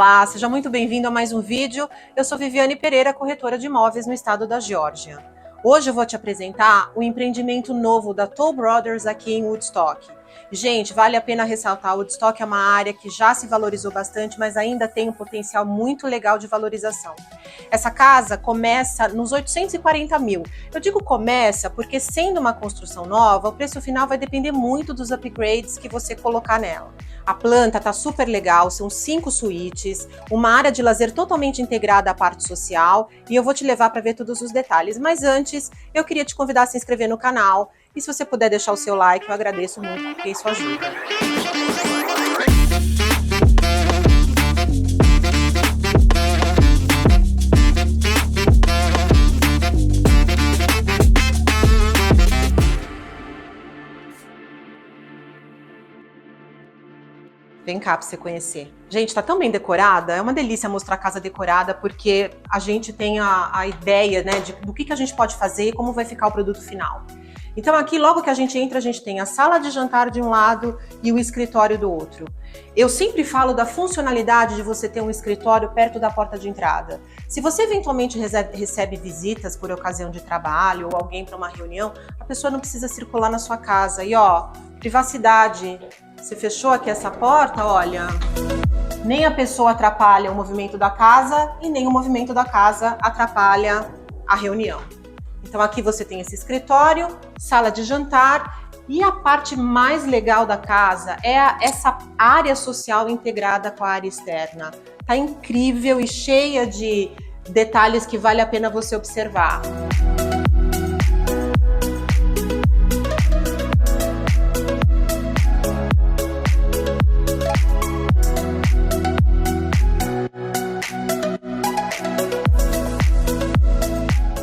Olá, seja muito bem-vindo a mais um vídeo. Eu sou Viviane Pereira, corretora de imóveis no estado da Geórgia. Hoje eu vou te apresentar o empreendimento novo da Toll Brothers aqui em Woodstock. Gente, vale a pena ressaltar, Woodstock é uma área que já se valorizou bastante, mas ainda tem um potencial muito legal de valorização. Essa casa começa nos 840 mil. Eu digo começa porque, sendo uma construção nova, o preço final vai depender muito dos upgrades que você colocar nela. A planta tá super legal, são 5 suítes, uma área de lazer totalmente integrada à parte social, e eu vou te levar para ver todos os detalhes. Mas antes, eu queria te convidar a se inscrever no canal, e se você puder deixar o seu like, eu agradeço muito, porque isso ajuda. Vem cá para você conhecer. Gente, tá tão bem decorada, é uma delícia mostrar a casa decorada, porque a gente tem a ideia, né, do que a gente pode fazer e como vai ficar o produto final. Então aqui, logo que a gente entra, a gente tem a sala de jantar de um lado e o escritório do outro. Eu sempre falo da funcionalidade de você ter um escritório perto da porta de entrada. Se você eventualmente recebe visitas por ocasião de trabalho ou alguém para uma reunião, a pessoa não precisa circular na sua casa. E ó, privacidade. Você fechou aqui essa porta, olha, nem a pessoa atrapalha o movimento da casa e nem o movimento da casa atrapalha a reunião. Então aqui você tem esse escritório, sala de jantar, e a parte mais legal da casa é essa área social integrada com a área externa. Tá incrível e cheia de detalhes que vale a pena você observar.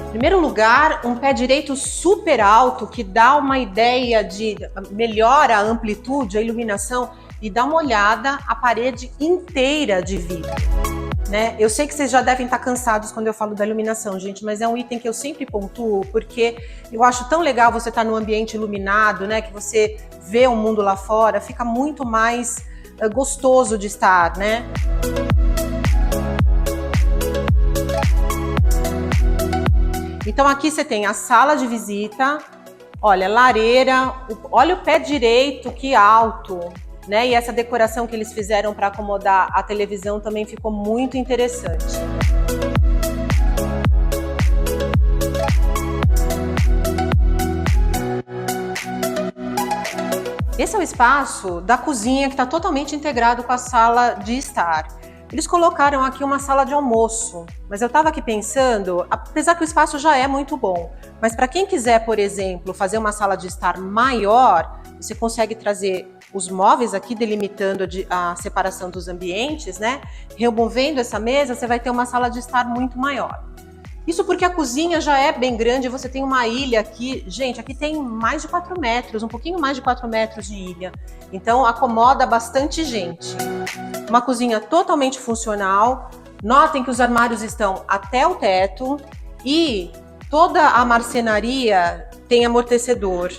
Em primeiro lugar, um pé direito super alto que dá uma ideia de melhora a amplitude, a iluminação, e dá uma olhada a parede inteira de vidro, né? Eu sei que vocês já devem estar cansados quando eu falo da iluminação, gente, mas é um item que eu sempre pontuo porque eu acho tão legal você estar num ambiente iluminado, né? Que você vê o mundo lá fora, fica muito mais gostoso de estar, né? Então aqui você tem a sala de visita, olha, lareira, olha o pé direito, que alto, né? E essa decoração que eles fizeram para acomodar a televisão também ficou muito interessante. Esse é o espaço da cozinha que está totalmente integrado com a sala de estar. Eles colocaram aqui uma sala de almoço, mas eu estava aqui pensando, apesar que o espaço já é muito bom, mas para quem quiser, por exemplo, fazer uma sala de estar maior, você consegue trazer os móveis aqui delimitando a separação dos ambientes, né? Removendo essa mesa, você vai ter uma sala de estar muito maior. Isso porque a cozinha já é bem grande, você tem uma ilha aqui, gente, aqui tem mais de 4 metros, um pouquinho mais de 4 metros de ilha, então acomoda bastante gente. Uma cozinha totalmente funcional, notem que os armários estão até o teto e toda a marcenaria tem amortecedor,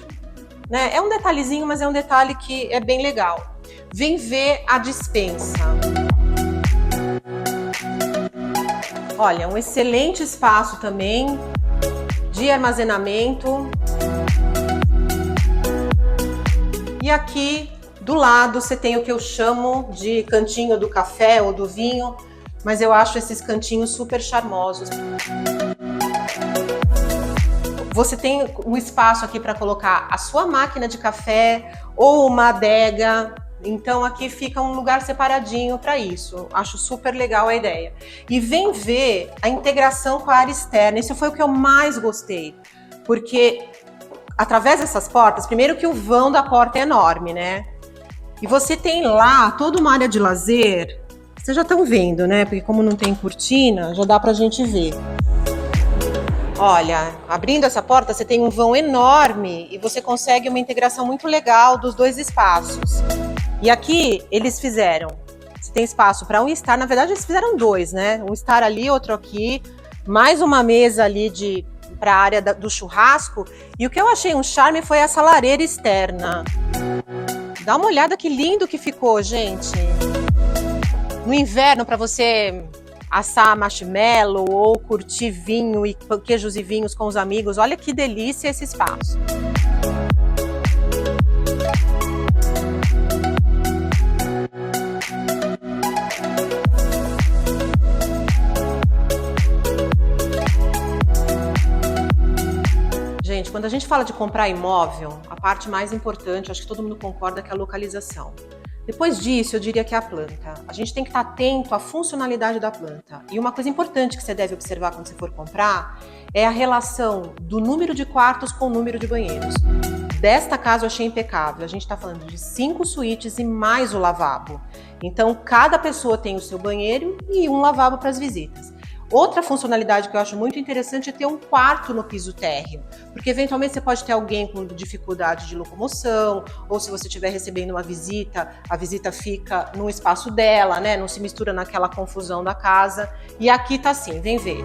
né? É um detalhezinho, mas é um detalhe que é bem legal. Vem ver a despensa. Olha, um excelente espaço também de armazenamento. E aqui do lado você tem o que eu chamo de cantinho do café ou do vinho, mas eu acho esses cantinhos super charmosos. Você tem um espaço aqui para colocar a sua máquina de café ou uma adega. Então aqui fica um lugar separadinho para isso. Acho super legal a ideia. E vem ver a integração com a área externa. Isso foi o que eu mais gostei. Porque através dessas portas, primeiro que o vão da porta é enorme, né? E você tem lá toda uma área de lazer. Vocês já estão vendo, né? Porque como não tem cortina, já dá pra gente ver. Olha, abrindo essa porta, você tem um vão enorme e você consegue uma integração muito legal dos dois espaços. E aqui eles fizeram, você tem espaço para um estar, na verdade eles fizeram dois, né? Um estar ali, outro aqui, mais uma mesa ali para a área do churrasco. E o que eu achei um charme foi essa lareira externa. Dá uma olhada que lindo que ficou, gente. No inverno, para você assar marshmallow ou curtir vinho e queijos e vinhos com os amigos, olha que delícia esse espaço. Gente, quando a gente fala de comprar imóvel, a parte mais importante, acho que todo mundo concorda, que é a localização. Depois disso, eu diria que é a planta. A gente tem que estar atento à funcionalidade da planta. E uma coisa importante que você deve observar quando você for comprar é a relação do número de quartos com o número de banheiros. Desta casa eu achei impecável. A gente está falando de 5 suítes e mais o lavabo. Então, cada pessoa tem o seu banheiro e um lavabo para as visitas. Outra funcionalidade que eu acho muito interessante é ter um quarto no piso térreo, porque eventualmente você pode ter alguém com dificuldade de locomoção, ou se você estiver recebendo uma visita, a visita fica no espaço dela, né? Não se mistura naquela confusão da casa. E aqui tá assim, vem ver.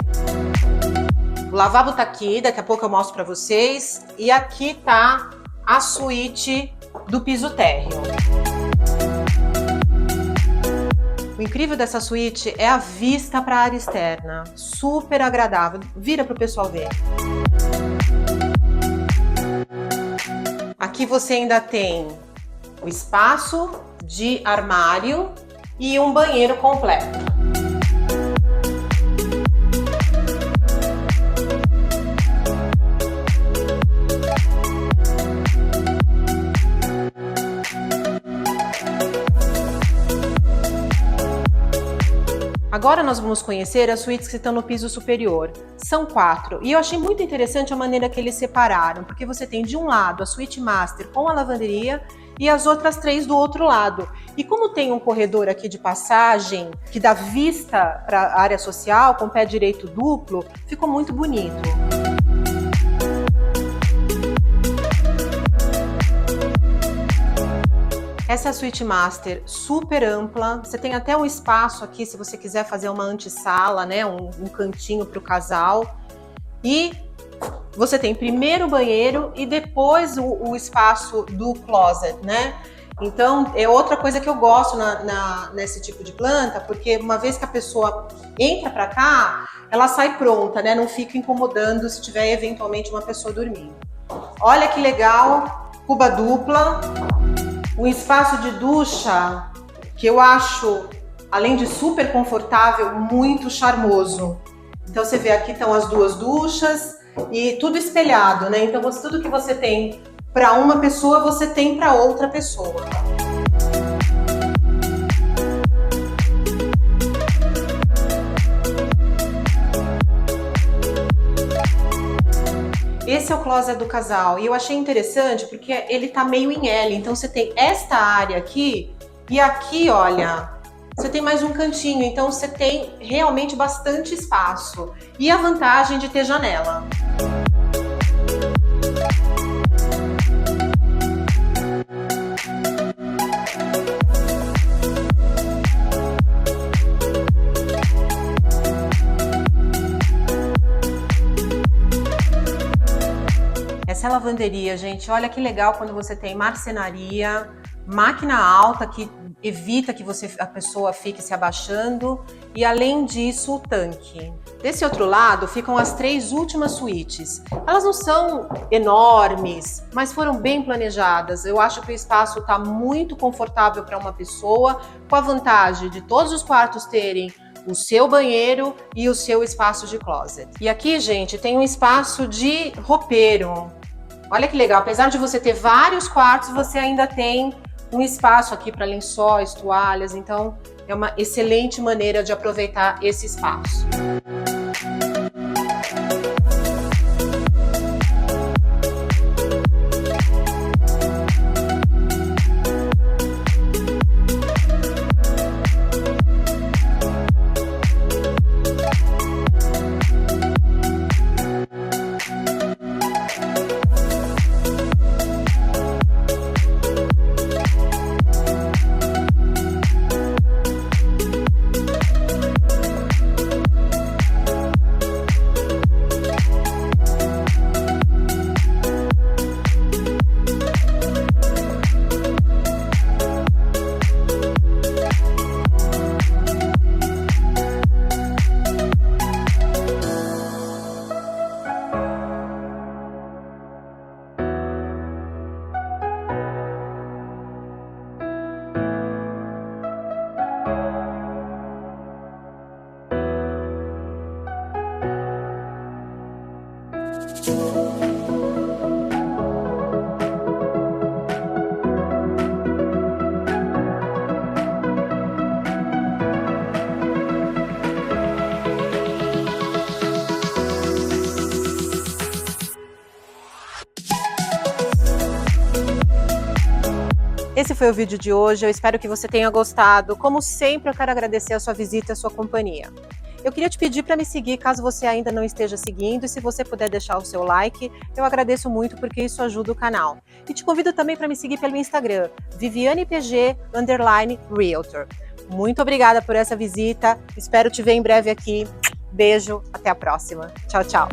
O lavabo tá aqui, daqui a pouco eu mostro para vocês. E aqui tá a suíte do piso térreo. O incrível dessa suíte é a vista para a área externa, super agradável. Vira para o pessoal ver. Aqui você ainda tem o espaço de armário e um banheiro completo. Agora nós vamos conhecer as suítes que estão no piso superior. São 4 e eu achei muito interessante a maneira que eles separaram, porque você tem de um lado a suíte master com a lavanderia e as outras 3 do outro lado. E como tem um corredor aqui de passagem que dá vista para a área social com pé direito duplo, ficou muito bonito. Essa é a suíte master, super ampla. Você tem até um espaço aqui, se você quiser fazer uma antessala, né? Um cantinho para o casal. E você tem primeiro o banheiro e depois o espaço do closet, né? Então, é outra coisa que eu gosto nesse tipo de planta, porque uma vez que a pessoa entra para cá, ela sai pronta, né? Não fica incomodando se tiver eventualmente uma pessoa dormindo. Olha que legal, cuba dupla. Um espaço de ducha que eu acho, além de super confortável, muito charmoso. Então você vê aqui estão as 2 duchas e tudo espelhado, né? Então tudo que você tem para uma pessoa, você tem para outra pessoa. Esse é o closet do casal e eu achei interessante porque ele tá meio em L, então você tem esta área aqui e aqui, olha, você tem mais um cantinho, então você tem realmente bastante espaço e a vantagem de ter janela. Essa é a lavanderia, gente. Olha que legal quando você tem marcenaria, máquina alta que evita que a pessoa fique se abaixando e, além disso, o tanque. Desse outro lado ficam as 3 últimas suítes. Elas não são enormes, mas foram bem planejadas. Eu acho que o espaço está muito confortável para uma pessoa, com a vantagem de todos os quartos terem o seu banheiro e o seu espaço de closet. E aqui, gente, tem um espaço de roupeiro. Olha que legal, apesar de você ter vários quartos, você ainda tem um espaço aqui para lençóis, toalhas, então é uma excelente maneira de aproveitar esse espaço. Esse foi o vídeo de hoje, eu espero que você tenha gostado. Como sempre, eu quero agradecer a sua visita e a sua companhia. Eu queria te pedir para me seguir caso você ainda não esteja seguindo, e se você puder deixar o seu like, eu agradeço muito porque isso ajuda o canal. E te convido também para me seguir pelo Instagram, VivianePG_Realtor. Muito obrigada por essa visita, espero te ver em breve aqui. Beijo, até a próxima. Tchau, tchau.